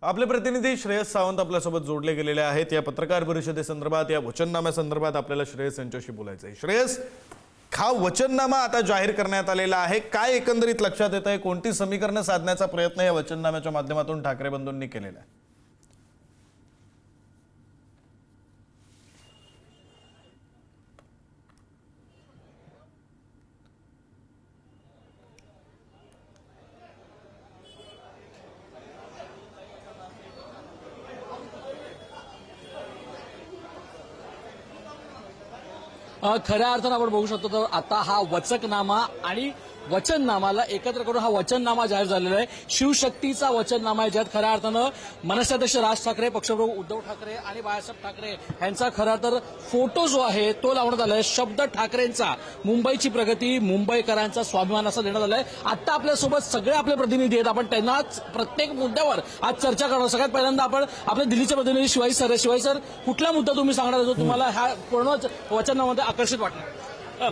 आपले प्रतिनिधी श्रेयस सावंत आपल्यासोबत जोडले गेलेले आहेत। या पत्रकार परिषदेसंदर्भात, या वचननाम्यासंदर्भात आपल्याला श्रेयस यांच्याशी बोलायचं आहे। श्रेयस, हा वचननामा आता जाहीर करण्यात आलेला आहे, काय एकंदरीत लक्षात येत आहे? कोणती समीकरणं साधण्याचा प्रयत्न या वचननाम्याच्या माध्यमातून ठाकरे बंधूंनी केलेला आहे? खऱ्या अर्थानं आपण बघू शकतो तर आता हा वचकनामा आणि वचननामाला एकत्र करून हा वचननामा जाहीर झालेला आहे। शिवशक्तीचा वचननामा आहे, ज्यात खऱ्या अर्थानं मनसेअध्यक्ष राज ठाकरे, पक्षप्रमुख उद्धव ठाकरे आणि बाळासाहेब ठाकरे यांचा खरा तर फोटो जो आहे तो लावण्यात आलाय। शब्द ठाकरेंचा, मुंबईची प्रगती, मुंबईकरांचा स्वाभिमान असं देण्यात आलंय। आता आपल्यासोबत सगळे आपले प्रतिनिधी आहेत, आपण त्यांना प्रत्येक मुद्द्यावर आज चर्चा करणार। सगळ्यात पहिल्यांदा आपण आपले दिल्लीचे प्रतिनिधी शिवाजी सर आहे। शिवाजी सर, कुठला मुद्दा तुम्ही सांगणार जो तुम्हाला ह्या पूर्ण वचननाम्यामध्ये आकर्षित वाटला?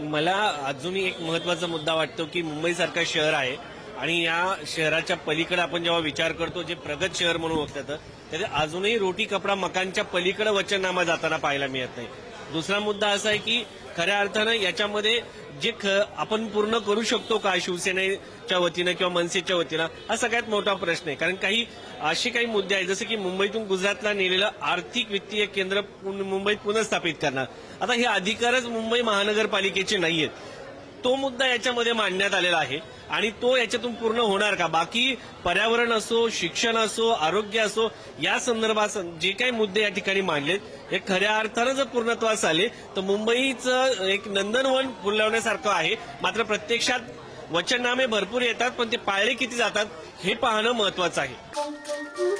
मला अजूनही एक महत्वाचा मुद्दा वाटतो की मुंबईसारखं शहर आहे आणि या शहराच्या पलीकडे आपण जेव्हा विचार करतो, जे प्रगत शहर म्हणून ओळखलं जातं, त्याचे अजूनही रोटी कपडा मकानच्या पलीकडे वचननामा जाताना पाहायला मिळत नाही। दुसरा मुद्दा असा आहे की खऱ्या अर्थानं याच्यामध्ये जे आपण पूर्ण करू शकतो का शिवसेनेच्या वतीनं किंवा मनसेच्या वतीनं, हा सगळ्यात मोठा प्रश्न आहे। कारण काही असे काही मुद्दे आहेत, जसं की मुंबईतून गुजरातला नेलेलं आर्थिक वित्तीय केंद्र मुंबईत पुनर्स्थापित करणं, आता हे अधिकारच मुंबई महानगरपालिकेचे नाहीयेत। तो मुद्दा याच्यामध्ये मांडण्यात आलेला आहे आणि तो याच्यातून पूर्ण होणार का? बाकी पर्यावरण असो, शिक्षण असो, आरोग्य असो, या संदर्भात जे काही मुद्दे या ठिकाणी मांडलेत, हे खऱ्या अर्थानं जर पूर्णत्वास आले तर मुंबईचं एक नंदनवन फुलवण्यासारखं आहे। मात्र प्रत्यक्षात वचननामे भरपूर येतात, पण ते पाळले किती जातात हे पाहणं महत्वाचं आहे।